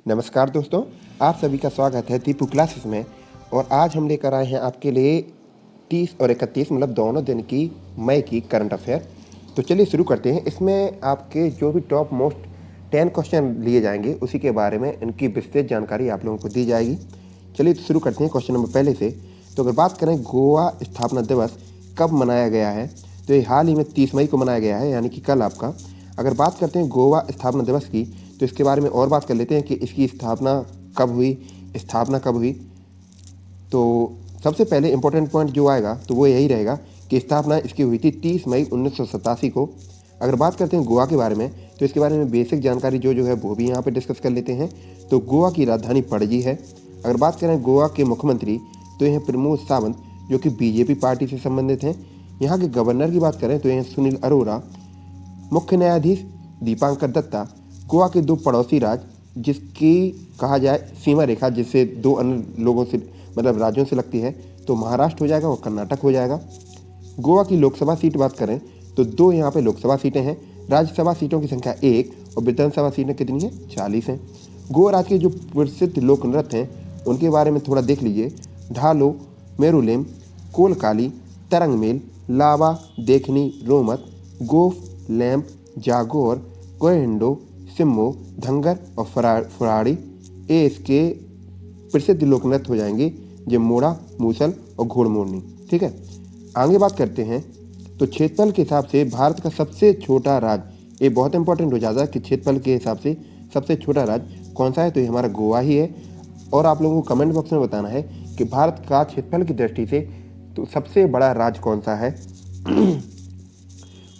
नमस्कार दोस्तों, आप सभी का स्वागत है दीपू क्लासेस में। और आज हम लेकर आए हैं आपके लिए 30 और 31 मतलब दोनों दिन की मई की करंट अफेयर। तो चलिए शुरू करते हैं। इसमें आपके जो भी टॉप मोस्ट 10 क्वेश्चन लिए जाएंगे उसी के बारे में इनकी विस्तृत जानकारी आप लोगों को दी जाएगी। चलिए तो शुरू करते हैं क्वेश्चन नंबर पहले से। तो अगर बात करें गोवा स्थापना दिवस कब मनाया गया है, तो ये हाल ही में 30 मई को मनाया गया है, यानी कि कल आपका। अगर बात करते हैं गोवा स्थापना दिवस की, तो इसके बारे में और बात कर लेते हैं कि इसकी स्थापना कब हुई। तो सबसे पहले इंपॉर्टेंट पॉइंट जो आएगा तो वो यही रहेगा कि स्थापना इसकी हुई थी 30 मई 1987 को। अगर बात करते हैं गोवा के बारे में, तो इसके बारे में बेसिक जानकारी जो है वो भी यहाँ पे डिस्कस कर लेते हैं। तो गोवा की राजधानी पणजी है। अगर बात करें गोवा के मुख्यमंत्री, तो यह प्रमोद सावंत जो कि बीजेपी पार्टी से संबंधित हैं। यहाँ के गवर्नर की बात करें तो यह सुनील अरोड़ा। मुख्य न्यायाधीश दीपांकर दत्ता। गोवा के दो पड़ोसी राज्य जिसकी कहा जाए सीमा रेखा जिससे दो अन्य लोगों से मतलब राज्यों से लगती है, तो महाराष्ट्र हो जाएगा और कर्नाटक हो जाएगा। गोवा की लोकसभा सीट बात करें तो दो यहाँ पे लोकसभा सीटें हैं। राज्यसभा सीटों की संख्या 1 और विधानसभा सीटें कितनी हैं? 40 हैं। गोवा राज्य के जो प्रसिद्ध लोक नृत्य हैं उनके बारे में थोड़ा देख लीजिए। ढालो, मेरुलेम, कोलकाली, तरंगमेल, लावा, देखनी, रोमत, गोफ, लैंप, जागोर, कोयहिंडो, सिम्मो, धंगर और फराड़ी ये इसके प्रसिद्ध लोक नृत्य हो जाएंगे, जो मोड़ा, मूसल और घोड़मोरनी। ठीक है, आगे बात करते हैं। तो क्षेत्रफल के हिसाब से भारत का सबसे छोटा राज्य, ये बहुत इंपॉर्टेंट हो जाता है कि क्षेत्रफल के हिसाब से सबसे छोटा राज्य कौन सा है, तो ये हमारा गोवा ही है। और आप लोगों को कमेंट बॉक्स में बताना है कि भारत का क्षेत्रफल की दृष्टि से तो सबसे बड़ा राज्य कौन सा है।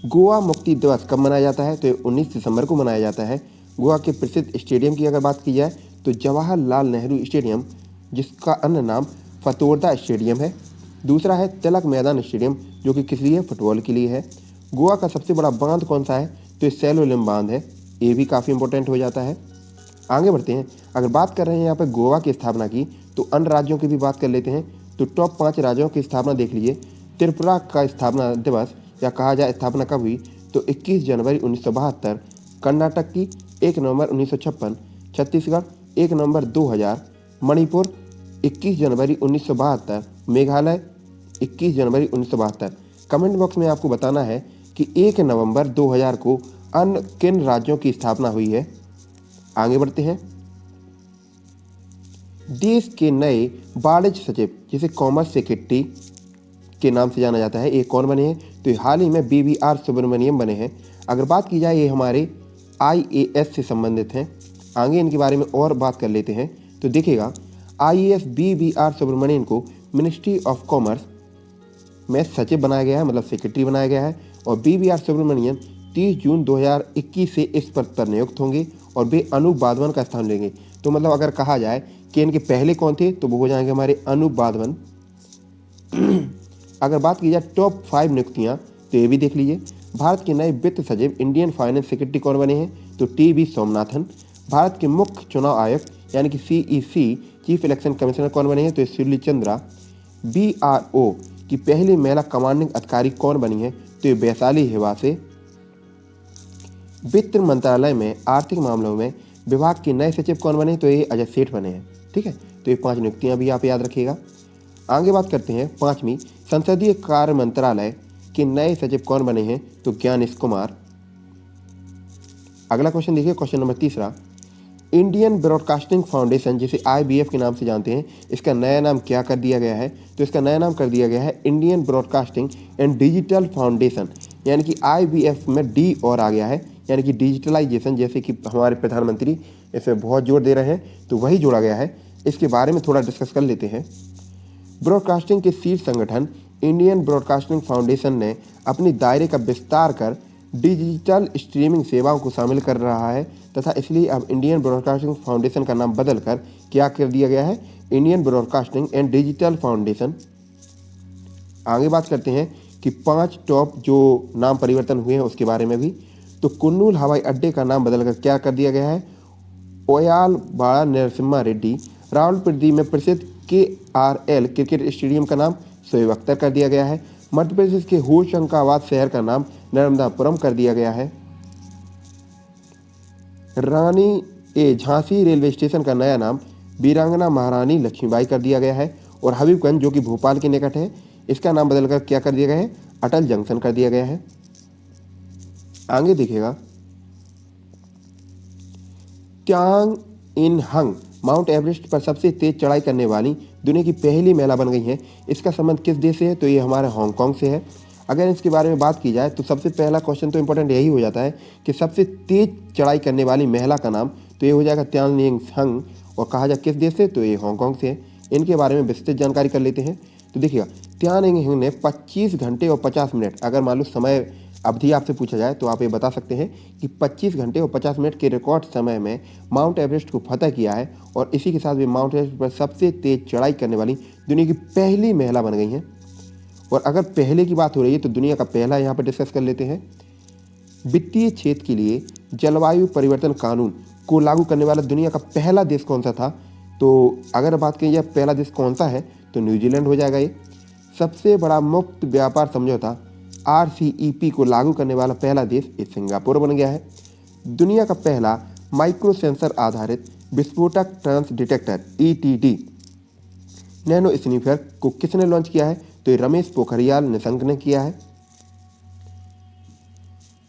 गोवा मुक्ति दिवस कब मनाया जाता है, तो ये 19 दिसंबर को मनाया जाता है। गोवा के प्रसिद्ध स्टेडियम की अगर बात की जाए तो जवाहरलाल नेहरू स्टेडियम, जिसका अन्य नाम फतोर्दा स्टेडियम है। दूसरा है तिलक मैदान स्टेडियम, जो कि किस लिए? फुटबॉल के लिए है। गोवा का सबसे बड़ा बांध कौन सा है, तो ये सैलोलिम बांध है। ये भी काफ़ी इंपॉर्टेंट हो जाता है। आगे बढ़ते हैं। अगर बात कर रहे हैं यहाँ पर गोवा की स्थापना की, तो अन्य राज्यों की भी बात कर लेते हैं। तो टॉप 5 राज्यों की स्थापना देख लीजिए। त्रिपुरा का स्थापना दिवस या कहा जाए स्थापना कब हुई, तो 21 जनवरी 1972। कर्नाटक की 1 नवंबर 1956। छत्तीसगढ़ 1 नवंबर 2000। मणिपुर 21 जनवरी 1972। मेघालय 21 जनवरी 1972। कमेंट बॉक्स में आपको बताना है कि 1 नवंबर 2000 को अन्य किन राज्यों की स्थापना हुई है। आगे बढ़ते हैं। देश के नए वाणिज्य सचिव, जिसे कॉमर्स सेक्रेटरी के नाम से जाना जाता है, ये कौन बने हैं, तो हाल ही में BVR सुब्रमण्यम बने हैं। अगर बात की जाए ये हमारे IAS से संबंधित हैं। आगे इनके बारे में और बात कर लेते हैं। तो देखिएगा, IAS BVR सुब्रमण्यम को मिनिस्ट्री ऑफ कॉमर्स में सचिव बनाया गया है, मतलब सेक्रेटरी बनाया गया है। और BVR सुब्रमण्यम 30 जून 2021 से इस पद पर नियुक्त होंगे और वे अनूप वाधवन का स्थान लेंगे। तो मतलब अगर कहा जाए कि इनके पहले कौन थे, तो वो हो जाएंगे हमारे अनूप वाधवन। अगर बात की जाए टॉप 5 नियुक्तियां, तो ये भी देख लीजिए। भारत के नए वित्त सचिव इंडियन फाइनेंस सेक्रेटरी कौन बने हैं, तो TB सोमनाथन। भारत के मुख्य चुनाव आयुक्त यानी कि CEC चीफ इलेक्शन कमिश्नर कौन बने हैं, तो सुरली चंद्रा। BRO की पहली महिला कमांडिंग अधिकारी कौन बनी है, तो ये वैशाली हिवा से। वित्त मंत्रालय में आर्थिक मामलों में विभाग के नए सचिव कौन बने, तो ये अजय सेठ बने हैं। ठीक है, तो ये 5 नियुक्तियां भी आप याद रखिएगा। आगे बात करते हैं 5वीं, संसदीय कार्य मंत्रालय के नए सचिव कौन बने हैं, तो ज्ञानेश कुमार। अगला क्वेश्चन देखिए, question number 3। Indian broadcasting foundation, जिसे IBF के नाम से जानते हैं, इसका नया नाम क्या कर दिया गया है, तो इसका नया नाम कर दिया गया है Indian broadcasting and digital foundation. यानी कि IBF में D और आ गया है, यानी कि डिजिटलाइजेशन, जैसे कि हमारे प्रधानमंत्री इसमें बहुत जोर दे रहे हैं, तो वही जोड़ा गया है। इसके बारे में थोड़ा डिस्कस कर लेते हैं। ब्रॉडकास्टिंग के शीर्ष संगठन इंडियन ब्रॉडकास्टिंग फाउंडेशन ने अपनी दायरे का विस्तार कर डिजिटल स्ट्रीमिंग सेवाओं को शामिल कर रहा है, तथा इसलिए अब इंडियन ब्रॉडकास्टिंग फाउंडेशन का नाम बदलकर क्या कर दिया गया है, Indian broadcasting and digital foundation. आगे बात करते हैं कि 5 टॉप जो नाम परिवर्तन हुए हैं उसके बारे में भी। तो कुन्नूल हवाई अड्डे का नाम बदलकर क्या कर दिया गया है, ओयाल बाड़ा नरसिम्हा रेड्डी। रावलपिंडी में प्रसिद्ध KRL क्रिकेट स्टेडियम का नाम शोएब अख्तर कर दिया गया है। मध्य प्रदेश के होशंगाबाद शहर का नाम नर्मदापुरम कर दिया गया है। रानी ए झांसी रेलवे स्टेशन का नया नाम वीरांगना महारानी लक्ष्मीबाई कर दिया गया है। और हबीबगंज जो कि भोपाल के निकट है, इसका नाम बदलकर क्या कर दिया गया है, अटल जंक्शन कर दिया गया है। आगे देखिएगा, त्यांग इन हंग माउंट एवरेस्ट पर सबसे तेज चढ़ाई करने वाली दुनिया की पहली महिला बन गई हैं। इसका संबंध किस देश से है, तो ये हमारे हांगकांग से है। अगर इसके बारे में बात की जाए तो सबसे पहला क्वेश्चन तो इंपॉर्टेंट यही हो जाता है कि सबसे तेज चढ़ाई करने वाली महिला का नाम, तो ये हो जाएगा त्यांग इन हंग। और कहा जाए किस देश से, तो ये हांगकांग से है। इनके बारे में विस्तृत जानकारी कर लेते हैं। तो देखिएगा, त्यांग इन हंग ने 25 घंटे और 50 मिनट, अगर मान लो समय अवधि आपसे पूछा जाए तो आप ये बता सकते हैं कि 25 घंटे और 50 मिनट के रिकॉर्ड समय में माउंट एवरेस्ट को फतह किया है। और इसी के साथ वे माउंट एवरेस्ट पर सबसे तेज चढ़ाई करने वाली दुनिया की पहली महिला बन गई हैं। और अगर पहले की बात हो रही है तो दुनिया का पहला यहाँ पर डिस्कस कर लेते हैं। वित्तीय क्षेत्र के लिए जलवायु परिवर्तन कानून को लागू करने वाला दुनिया का पहला देश कौन सा था, तो अगर बात की जाए पहला देश कौन सा है, तो न्यूजीलैंड हो जाएगा ये। सबसे बड़ा मुक्त व्यापार समझौता RCEP को लागू करने वाला पहला देश ये सिंगापुर बन गया है। दुनिया का पहला माइक्रो सेंसर आधारित विस्फोटक trace detector ETD nano sniffer को किसने लॉन्च किया है, तो ये रमेश पोखरियाल निशंक ने किया है।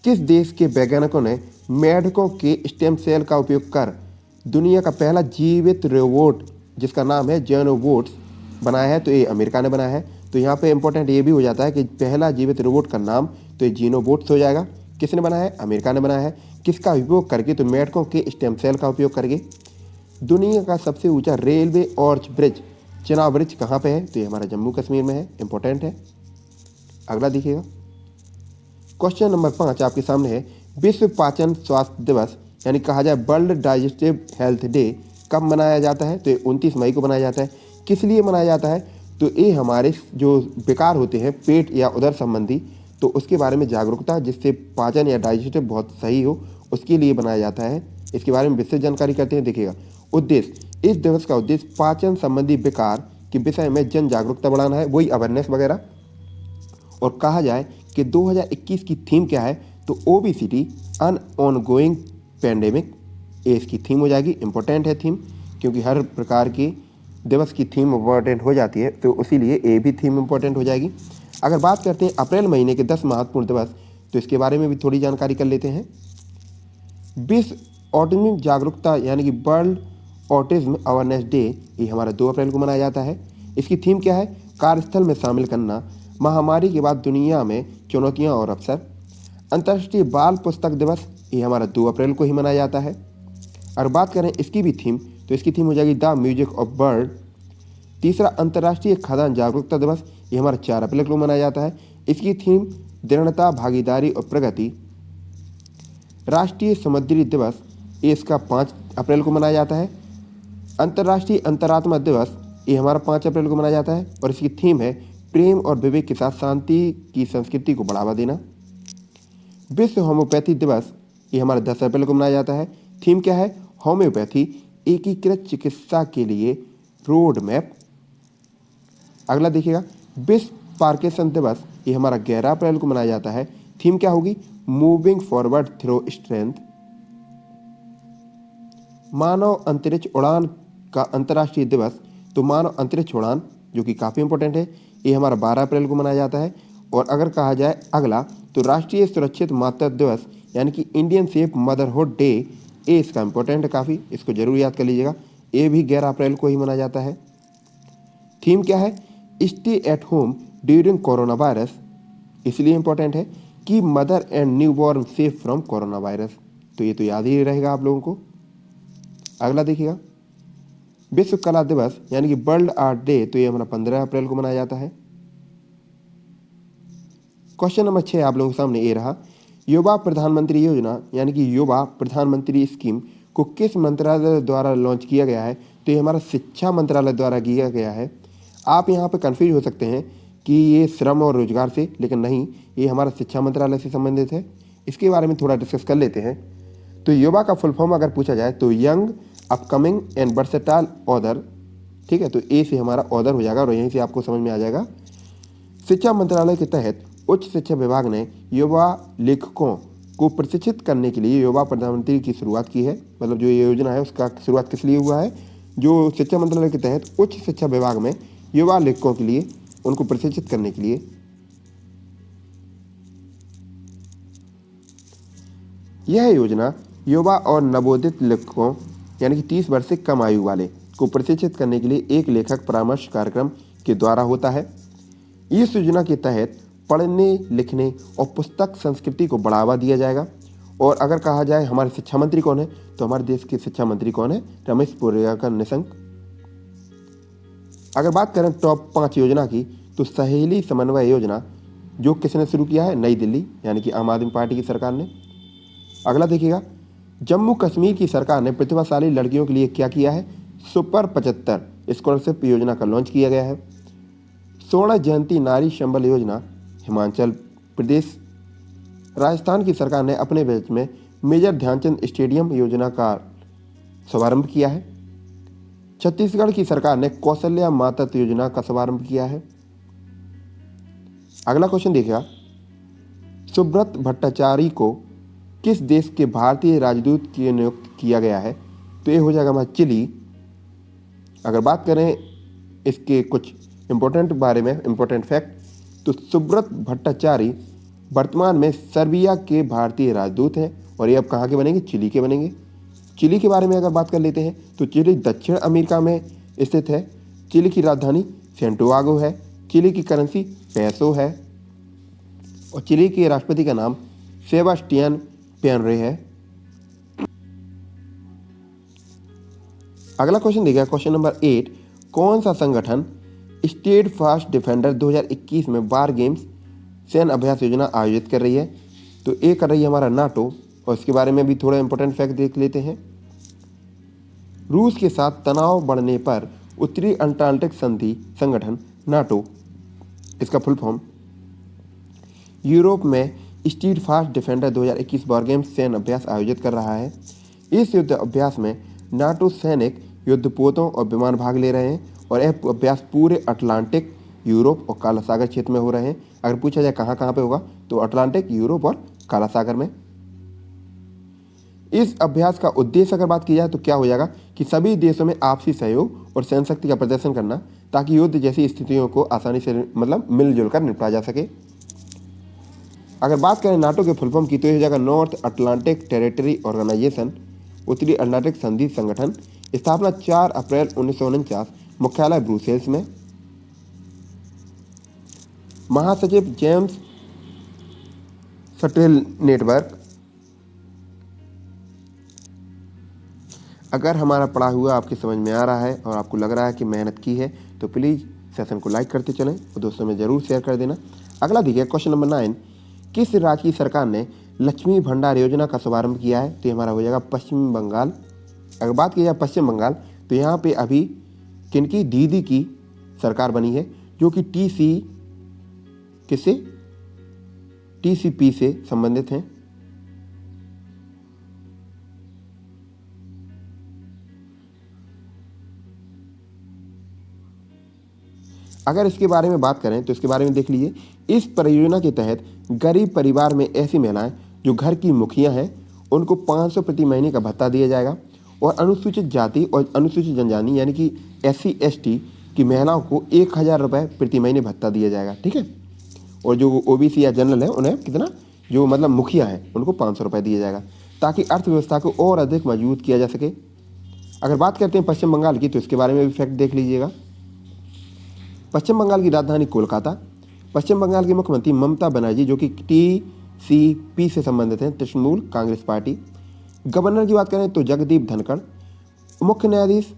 किस देश के वैज्ञानिकों ने मेढकों के स्टेम सेल का उपयोग कर दुनिया का पहला जीवित रोबोट जिसका नाम है जेनोबोट्स बनाया है, तो ये अमेरिका ने बनाया है। तो यहाँ पे इंपॉर्टेंट ये भी हो जाता है कि पहला जीवित रोबोट का नाम तो ये जीनोबोट्स हो जाएगा। किसने बनाया है, अमेरिका ने बनाया है। किसका उपयोग करके, तो मेढकों के स्टेम सेल का उपयोग करके। दुनिया का सबसे ऊंचा railway arch bridge Chenab bridge कहाँ पे है, तो ये हमारा जम्मू कश्मीर में है, इंपॉर्टेंट है। अगला देखिएगा, क्वेश्चन नंबर 5 आपके सामने है। विश्व पाचन स्वास्थ्य दिवस यानी कहा जाए वर्ल्ड डाइजेस्टिव हेल्थ डे कब मनाया जाता है, तो ये 29 मई को मनाया जाता है। किस लिए मनाया जाता है, तो ये हमारे जो विकार होते हैं पेट या उदर संबंधी, तो उसके बारे में जागरूकता जिससे पाचन या डाइजेस्टिव बहुत सही हो, उसके लिए बनाया जाता है। इसके बारे में विस्तृत जानकारी करते हैं। देखिएगा, उद्देश्य, इस दिवस का उद्देश्य पाचन संबंधी विकार के विषय में जन जागरूकता बढ़ाना है, वही अवेयरनेस वगैरह। और कहा जाए कि 2021 की थीम क्या है, तो ओबेसिटी अन ऑनगोइंग पैंडेमिक, ये इसकी थीम हो जाएगी। इंपॉर्टेंट है थीम, क्योंकि हर प्रकार की दिवस की थीम इम्पॉर्टेंट हो जाती है, तो इसीलिए ये भी थीम इम्पॉर्टेंट हो जाएगी। अगर बात करते हैं अप्रैल महीने के 10 महत्वपूर्ण दिवस, तो इसके बारे में भी थोड़ी जानकारी कर लेते हैं। विश्व ऑटिज्म जागरूकता यानी कि वर्ल्ड ऑटिज्म अवेयरनेस डे, ये हमारा 2 अप्रैल को मनाया जाता है। इसकी थीम क्या है, कार्यस्थल में शामिल करना महामारी के बाद दुनिया में चुनौतियां और अवसर। अंतर्राष्ट्रीय बाल पुस्तक दिवस, ये हमारा 2 अप्रैल को ही मनाया जाता है। और बात करें इसकी भी थीम, तो इसकी थीम हो जाएगी द म्यूजिक ऑफ बर्ड। तीसरा, अंतर्राष्ट्रीय खदान जागरूकता दिवस, ये हमारा 4 अप्रैल को मनाया जाता है। इसकी थीम दृढ़ता, भागीदारी और प्रगति। राष्ट्रीय समुद्री दिवस, ये इसका 5 अप्रैल को मनाया जाता है। अंतर्राष्ट्रीय अंतरात्मा दिवस, ये हमारा 5 अप्रैल को मनाया जाता है। और इसकी थीम है प्रेम और विवेक के साथ शांति की संस्कृति को बढ़ावा देना। विश्व होम्योपैथी दिवस, ये हमारा 10 अप्रैल को मनाया जाता है। थीम क्या है, होम्योपैथी एकीकृत चिकित्सा के लिए रोड मैप। अगला देखिएगा, विश्व पार्किंसन दिवस, ये हमारा 11 अप्रैल को मनाया जाता है। थीम क्या होगी, मूविंग फॉरवर्ड थ्रू स्ट्रेंथ। मानव अंतरिक्ष उड़ान का अंतर्राष्ट्रीय दिवस, तो मानव अंतरिक्ष उड़ान जो कि काफ़ी इंपॉर्टेंट है, ये हमारा 12 अप्रैल को मनाया जाता है। और अगर कहा जाए अगला, तो राष्ट्रीय सुरक्षित मातृत्व दिवस यानी कि इंडियन सेफ मदरहुड डे, ये इसका इंपॉर्टेंट है काफ़ी, इसको जरूर याद कर लीजिएगा। ये भी 11 अप्रैल को ही मनाया जाता है। थीम क्या है, stay at home during corona virus, इसलिए इंपॉर्टेंट है कि mother and newborn safe from corona virus, तो ये तो याद ही रहेगा आप लोगों को। अगला देखिएगा, विश्व कला दिवस यानी कि वर्ल्ड आर्ट डे, तो ये हमारा 15 अप्रैल को मनाया जाता है। क्वेश्चन नंबर 6 आप लोगों के सामने ये रहा, युवा प्रधानमंत्री योजना यानी कि युवा प्रधानमंत्री स्कीम को किस मंत्रालय द्वारा लॉन्च किया गया है, तो ये हमारा शिक्षा मंत्रालय द्वारा किया गया है। आप यहाँ पर कंफ्यूज हो सकते हैं कि ये श्रम और रोजगार से, लेकिन नहीं, ये हमारा शिक्षा मंत्रालय से संबंधित है। इसके बारे में थोड़ा डिस्कस कर लेते हैं। तो युवा का फुल फॉर्म अगर पूछा जाए तो young upcoming and versatile author, ठीक है, तो ए से हमारा ऑथर हो जाएगा और यहीं से आपको समझ में आ जाएगा। शिक्षा मंत्रालय के तहत उच्च शिक्षा विभाग ने युवा लेखकों को प्रशिक्षित करने के लिए युवा प्रधानमंत्री की शुरुआत की है। मतलब जो ये योजना है उसका शुरुआत किस लिए हुआ है? जो शिक्षा मंत्रालय के तहत उच्च शिक्षा विभाग में युवा लेखकों के लिए उनको प्रशिक्षित करने के लिए। यह योजना युवा और नवोदित लेखकों यानी कि 30 वर्ष से कम आयु वाले को प्रशिक्षित करने के लिए एक लेखक परामर्श कार्यक्रम के द्वारा होता है। इस योजना के तहत पढ़ने लिखने और पुस्तक संस्कृति को बढ़ावा दिया जाएगा। और अगर कहा जाए हमारे शिक्षा मंत्री कौन है, तो हमारे देश के शिक्षा मंत्री कौन है? रमेश पोखरियाल निशंक। अगर बात करें टॉप 5 योजना की, तो सहेली समन्वय योजना जो किसने शुरू किया है? नई दिल्ली यानी कि आम आदमी पार्टी की सरकार ने। अगला देखिएगा, जम्मू कश्मीर की सरकार ने प्रतिभाशाली लड़कियों के लिए क्या किया है? सुपर 75 स्कॉलरशिप योजना का लॉन्च किया गया है। स्वर्ण जयंती नारी संबल योजना हिमाचल प्रदेश। राजस्थान की सरकार ने अपने बजट में मेजर ध्यानचंद स्टेडियम योजना का शुभारंभ किया है। छत्तीसगढ़ की सरकार ने कौशल्या मातृत्व योजना का शुभारंभ किया है। अगला क्वेश्चन देखिएगा, सुब्रत भट्टाचार्य को किस देश के भारतीय राजदूत की नियुक्त किया गया है? तो ये हो जाएगा हमारा चिली। अगर बात करें इसके कुछ इंपॉर्टेंट बारे में, इंपॉर्टेंट फैक्ट, तो सुब्रत भट्टाचार्य वर्तमान में सर्बिया के भारतीय राजदूत हैं और ये अब कहाँ के बनेंगे? चिली के बनेंगे। चिली के बारे में अगर बात कर लेते हैं तो चिली दक्षिण अमेरिका में स्थित है। चिली की राजधानी सैंटियागो है। चिली की करेंसी पेसो है और चिली के राष्ट्रपति का नाम सेबास्टियन पिनोरे है। अगला क्वेश्चन देखिए, क्वेश्चन नंबर 8, कौन सा संगठन स्टेट फास्ट डिफेंडर 2021 में वार गेम्स सैन्य अभ्यास योजना आयोजित कर रही है? तो ये कर रही है हमारा नाटो। और इसके बारे में भी थोड़ा इंपॉर्टेंट फैक्ट देख लेते हैं। रूस के साथ तनाव बढ़ने पर उत्तरी अटलांटिक संधि संगठन नाटो, इसका फुल फॉर्म, यूरोप में स्टेट फास्ट डिफेंडर 2021 वार गेम्स सैन्य अभ्यास आयोजित कर रहा है। इस युद्ध अभ्यास में नाटो सैनिक युद्धपोतों और विमान भाग ले रहे हैं और यह अभ्यास पूरे अटलांटिक, यूरोप और काला सागर क्षेत्र में हो रहे हैं। अगर पूछा जाए कहाँ कहाँ पे होगा, तो अटलांटिक, यूरोप और काला सागर में। इस अभ्यास का उद्देश्य अगर बात की जाए तो क्या हो जाएगा कि सभी देशों में आपसी सहयोग और सैन्य शक्ति का प्रदर्शन करना, ताकि युद्ध जैसी स्थितियों को आसानी से मतलब मिलजुल कर निपटा जा सके। अगर बात करें नाटो के फुल फॉर्म की, तो यह हो जाएगा नॉर्थ अटलांटिक टेरिटरी ऑर्गेनाइजेशन, उत्तरी अटलांटिक संधि संगठन। स्थापना 4 अप्रैल 1949, मुख्यालय ब्रुसेल्स में। महासचिव जेम्स स्टोल्टेनबर्ग। अगर हमारा पढ़ा हुआ आपके समझ में आ रहा है और आपको लग रहा है कि मेहनत की है, तो प्लीज़ सेशन को लाइक करते चलें और दोस्तों में ज़रूर शेयर कर देना। अगला देखिए, क्वेश्चन नंबर 9, किस राज्य की सरकार ने लक्ष्मी भंडार योजना का शुभारंभ किया है? तो हमारा हो जाएगा पश्चिम बंगाल। अगर बात की जाए पश्चिम बंगाल, तो यहाँ पे अभी किनकी? दीदी की सरकार बनी है, जो कि टीसीपी से संबंधित हैं। अगर इसके बारे में बात करें तो इसके बारे में देख लीजिए। इस परियोजना के तहत गरीब परिवार में ऐसी महिलाएं जो घर की मुखिया हैं, उनको 500 प्रति महीने का भत्ता दिया जाएगा। और अनुसूचित जाति और अनुसूचित जनजाति यानी कि SC/ST की महिलाओं को 1000 रुपये प्रति महीने भत्ता दिया जाएगा। ठीक है। और जो OBC या जनरल है उन्हें कितना, जो मतलब मुखिया हैं, उनको 500 रुपये दिया जाएगा, ताकि अर्थव्यवस्था को और अधिक मजबूत किया जा सके। अगर बात करते हैं पश्चिम बंगाल की, तो इसके बारे में भी फैक्ट देख लीजिएगा। पश्चिम बंगाल की राजधानी कोलकाता। पश्चिम बंगाल की मुख्यमंत्री ममता बनर्जी, जो कि TCP से संबंधित हैं, तृणमूल कांग्रेस पार्टी। गवर्नर की बात करें तो जगदीप धनखड़। मुख्य न्यायाधीश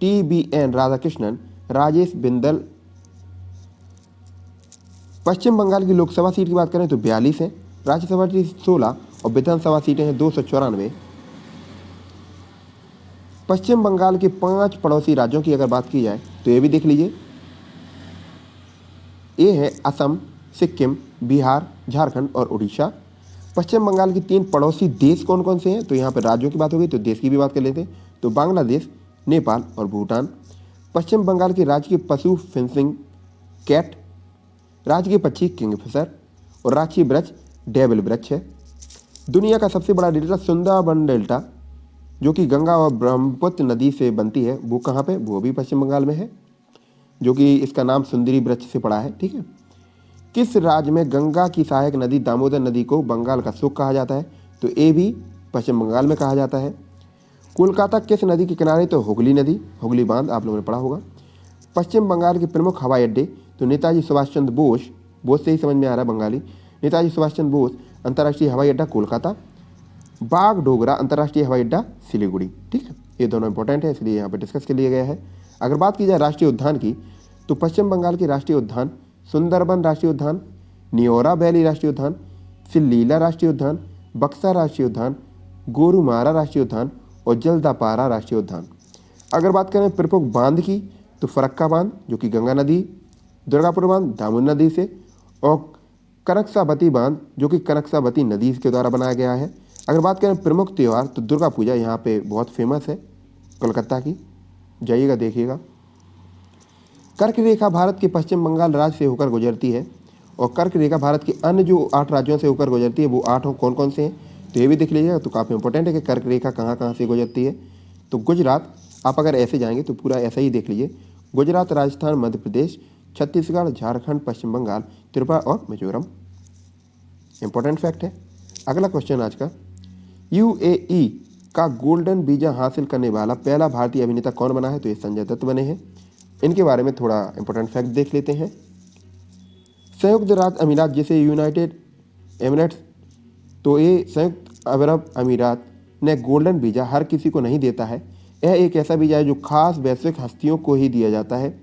TBN राधाकृष्णन, राजेश बिंदल। पश्चिम बंगाल की लोकसभा सीट की बात करें तो 42 है, राज्यसभा सीट 16 और विधानसभा सीटें हैं 294। पश्चिम बंगाल के 5 पड़ोसी राज्यों की अगर बात की जाए तो ये भी देख लीजिए। ये है असम, सिक्किम, बिहार, झारखंड और उड़ीसा। पश्चिम बंगाल के 3 पड़ोसी देश कौन कौन से हैं? तो यहाँ पर राज्यों की बात हो गई, तो देश की भी बात कर लेते हैं। तो बांग्लादेश, नेपाल और भूटान। पश्चिम बंगाल के राज्य के पशु फेंसिंग कैट, राज्य के पक्षी किंगफिशर और राष्ट्रीय वृक्ष डेविल वृक्ष है। दुनिया का सबसे बड़ा डेल्टा सुंदरबन डेल्टा, जो कि गंगा और ब्रह्मपुत्र नदी से बनती है, वो कहाँ पे, वो भी पश्चिम बंगाल में है, जो कि इसका नाम सुंदरी वृक्ष से पड़ा है। ठीक है। किस राज्य में गंगा की सहायक नदी दामोदर नदी को बंगाल का सुख कहा जाता है, तो ये भी पश्चिम बंगाल में कहा जाता है। कोलकाता किस नदी के किनारे, तो हुगली नदी, हुगली बांध आप लोगों ने पढ़ा होगा। पश्चिम बंगाल के प्रमुख हवाई अड्डे, तो नेताजी सुभाष चंद्र बोस, बोस से ही समझ में आ रहा है बंगाली, नेताजी सुभाष चंद्र बोस अंतर्राष्ट्रीय हवाई अड्डा कोलकाता, बागडोगरा अंतर्राष्ट्रीय हवाई अड्डा सिलीगुड़ी। ठीक है, ये दोनों इंपॉर्टेंट है, इसलिए यहाँ पर डिस्कस के लिए गया है। अगर बात की जाए राष्ट्रीय उद्यान की, तो पश्चिम बंगाल के राष्ट्रीय उद्यान सुंदरबन राष्ट्रीय उद्यान, नियोरा वैली राष्ट्रीय उद्यान, सिल्लीला राष्ट्रीय उद्यान, बक्सा राष्ट्रीय उद्यान, गोरुमारा राष्ट्रीय उद्यान और जल्दापारा राष्ट्रीय उद्यान। अगर बात करें प्रमुख बांध की, तो फरक्का बांध, जो कि गंगा नदी, दुर्गापुर बांध दामोदर नदी से, और कनकसाबती बांध, जो कि कनकसाबती नदी के द्वारा बनाया गया है। अगर बात करें प्रमुख त्यौहार, तो दुर्गा पूजा यहाँ पे बहुत फेमस है कोलकाता की, जाइएगा देखिएगा। कर्क रेखा भारत के पश्चिम बंगाल राज्य से होकर गुजरती है, और कर्क रेखा भारत के अन्य जो 8 राज्यों से होकर गुजरती है, वो 8 कौन कौन से हैं, तो ये भी देख लीजिएगा। तो काफ़ी इंपॉर्टेंट है कि कर्क रेखा कहाँ कहाँ से गुजरती है। तो गुजरात, आप अगर ऐसे जाएंगे तो पूरा ऐसा ही देख लीजिए, गुजरात, राजस्थान, मध्य प्रदेश, छत्तीसगढ़, झारखंड, पश्चिम बंगाल, त्रिपुरा और मिजोरम। इंपॉर्टेंट फैक्ट है। अगला क्वेश्चन आज का, यूएई का गोल्डन वीजा हासिल करने वाला पहला भारतीय अभिनेता कौन बना है, तो ये संजय दत्त बने हैं। इनके बारे में थोड़ा इंपॉर्टेंट फैक्ट देख लेते हैं। संयुक्त राज्य अमीरात, जिसे यूनाइटेड एमिरेट्स, तो ये संयुक्त अरब अमीरात ने गोल्डन वीजा हर किसी को नहीं देता है। यह एक ऐसा वीजा है जो खास वैश्विक हस्तियों को ही दिया जाता है।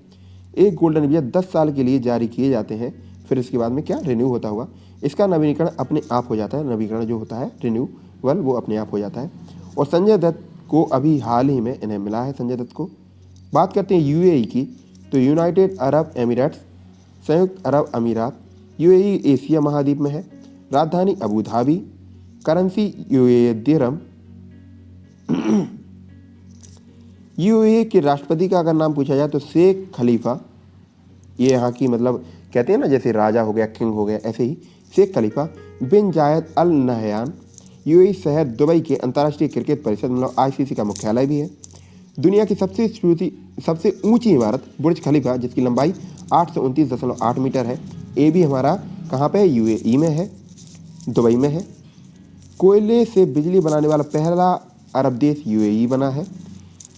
एक गोल्डन वीजा 10 साल के लिए जारी किए जाते हैं, फिर इसके बाद में क्या रिन्यू होता होगा। इसका नवीनीकरण अपने आप हो जाता है, नवीनीकरण जो होता है रिन्यूअल, वो अपने आप हो जाता है। और संजय दत्त को अभी हाल ही में इन्हें मिला है, संजय दत्त को। बात करते हैं यूएई की, तो यूनाइटेड अरब एमिरेट्स, संयुक्त अरब अमीरात, यूएई एशिया महाद्वीप में है। राजधानी अबू धाबी, करेंसी यूएई दिरहम। यूएई के राष्ट्रपति का अगर नाम पूछा जाए तो शेख खलीफा, ये यहाँ की मतलब कहते हैं ना जैसे राजा हो गया, किंग हो गया, ऐसे ही शेख खलीफा बिन जायद अल नहयान। यूएई शहर दुबई के अंतर्राष्ट्रीय क्रिकेट परिषद मतलब आईसीसी का मुख्यालय भी है। दुनिया की सबसे ऊंची इमारत बुर्ज खलीफा, जिसकी लंबाई 829.8 मीटर है, ये भी हमारा कहाँ पे है, यूएई में है, दुबई में है। कोयले से बिजली बनाने वाला पहला अरब देश यूएई बना है।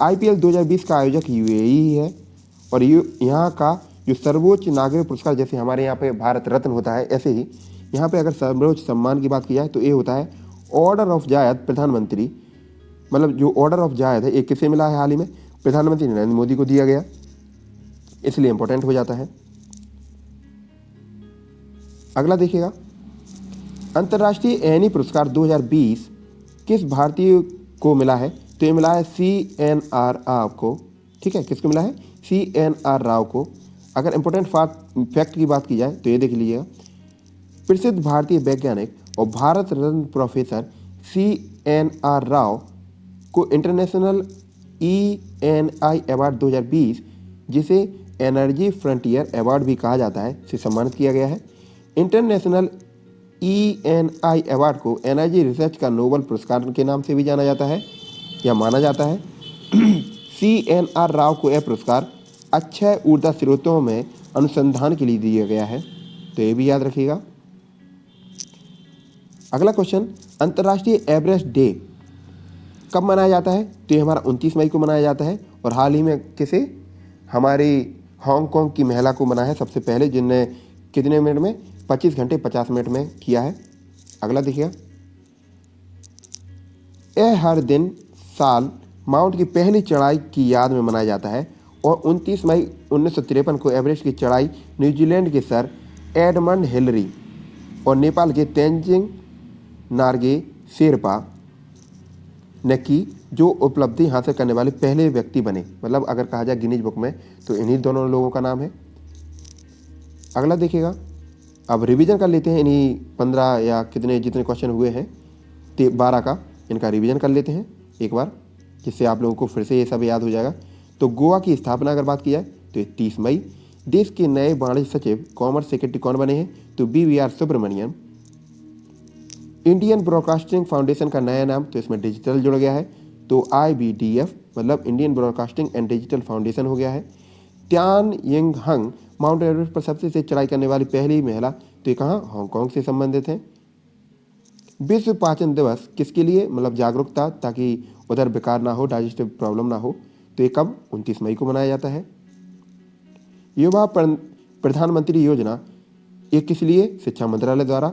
आईपीएल 2020 का आयोजक यूएई ही है। और यहाँ का जो सर्वोच्च नागरिक पुरस्कार, जैसे हमारे यहाँ पे भारत रत्न होता है, ऐसे ही यहाँ पे अगर सर्वोच्च सम्मान की बात की जाए तो ये होता है ऑर्डर ऑफ जायद प्रधानमंत्री, मतलब जो ऑर्डर ऑफ जायद है, एक किसे मिला है हाल ही में, प्रधानमंत्री नरेंद्र मोदी को दिया गया, इसलिए इंपॉर्टेंट हो जाता है। अगला देखिएगा, अंतर्राष्ट्रीय एनी पुरस्कार 2020 किस भारतीय को मिला है, तो ये मिला है CNR राव को। ठीक है, किसको मिला है, CNR राव को। अगर इंपॉर्टेंट फैक्ट की बात की जाए तो ये देख लीजिएगा, प्रसिद्ध भारतीय वैज्ञानिक और भारत रत्न प्रोफेसर CNR राव को इंटरनेशनल ENI अवार्ड 2020, जिसे एनर्जी फ्रंटियर अवार्ड भी कहा जाता है, से सम्मानित किया गया है। इंटरनेशनल ENI अवार्ड को एनर्जी रिसर्च का नोबेल पुरस्कार के नाम से भी जाना जाता है या माना जाता है। CNR राव को यह पुरस्कार अक्षय ऊर्जा स्रोतों में अनुसंधान के लिए दिया गया है, तो ये भी याद रखिएगा। अगला क्वेश्चन, अंतर्राष्ट्रीय एवरेस्ट डे कब मनाया जाता है, तो ये हमारा 29 मई को मनाया जाता है। और हाल ही में किसे, हमारी हांगकांग की महिला को मनाया है सबसे पहले, जिनने कितने मिनट में, 25 घंटे 50 मिनट में किया है। अगला देखिएगा, यह हर दिन साल माउंट की पहली चढ़ाई की याद में मनाया जाता है। और 29 मई 1953 को एवरेस्ट की चढ़ाई न्यूजीलैंड के सर एडमंड हिलरी और नेपाल के तेंजिंग नार्गे शेरपा ने की, जो उपलब्धि हासिल करने वाले पहले व्यक्ति बने। मतलब अगर कहा जाए गिनीज बुक में, तो इन्हीं दोनों लोगों का नाम है। अगला देखिएगा, अब रिवीजन कर लेते हैं इन्हीं 15 या जितने क्वेश्चन हुए हैं, 12 का, इनका रिवीजन कर लेते हैं एक बार, जिससे आप लोगों को फिर से ये सब याद हो जाएगा। तो गोवा की स्थापना अगर बात की जाए तो 30 मई। देश के नए वाणिज्य सचिव कॉमर्स सेक्रेटरी कौन बने हैं, तो BVR Subrahmanyam. Indian broadcasting foundation का नया नाम, तो इसमें डिजिटल जुड़ गया है, तो IBDF मतलब Indian broadcasting and digital foundation हो गया है। त्यान यिंग हंग माउंट एवरेस्ट पर सबसे तेज चढ़ाई करने वाली पहली महिला, तो ये कहाँ, हांगकांग से संबंधित है। विश्व पाचन दिवस किसके लिए, मतलब जागरूकता, ताकि उधर बेकार ना हो, डाइजेस्टिव प्रॉब्लम ना हो, तो ये कब, 29 मई को मनाया जाता है। युवा प्रधानमंत्री योजना, ये किस लिए, शिक्षा मंत्रालय द्वारा,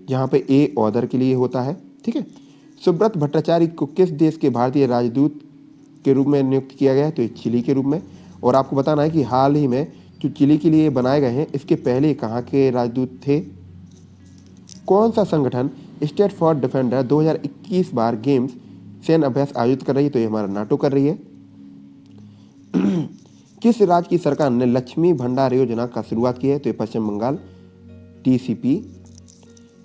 जहां पे ए ऑर्डर के लिए होता है, ठीक है। सुब्रत भट्टाचार्य को किस देश के भारतीय राजदूत के रूप में नियुक्त किया गया है, तो ये चिली के रूप में। और आपको बताना है कि हाल ही में जो चिली के लिए बनाए गए हैं, इसके पहले कहाँ के राजदूत थे। कौन सा संगठन state for defender 2021 bar games सैन्य अभ्यास आयोजित कर रही है, तो ये हमारा नाटो कर रही है। किस राज्य की सरकार ने लक्ष्मी भंडार योजना का शुरुआत की है, तो ये पश्चिम बंगाल, TCP।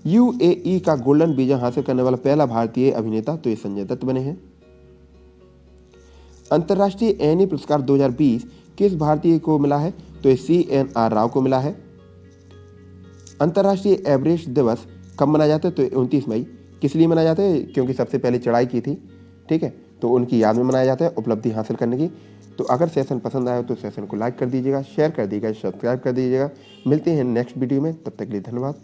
UAE का गोल्डन वीजा हासिल करने वाला पहला भारतीय अभिनेता, तो ये संजय दत्त बने हैं। अंतर्राष्ट्रीय एनी पुरस्कार 2020 किस भारतीय को मिला है, तो ये CNR राव को मिला है। अंतर्राष्ट्रीय एवरेस्ट दिवस कब मनाया जाता है, तो 29 मई। किस लिए मनाया जाता है, क्योंकि सबसे पहले चढ़ाई की थी, ठीक है, तो उनकी याद में मनाया जाता है, उपलब्धि हासिल करने की। तो अगर सेशन पसंद आया तो सेशन को लाइक कर दीजिएगा, शेयर कर दीजिएगा, सब्सक्राइब कर दीजिएगा। मिलते हैं नेक्स्ट वीडियो में, तब तक के लिए धन्यवाद।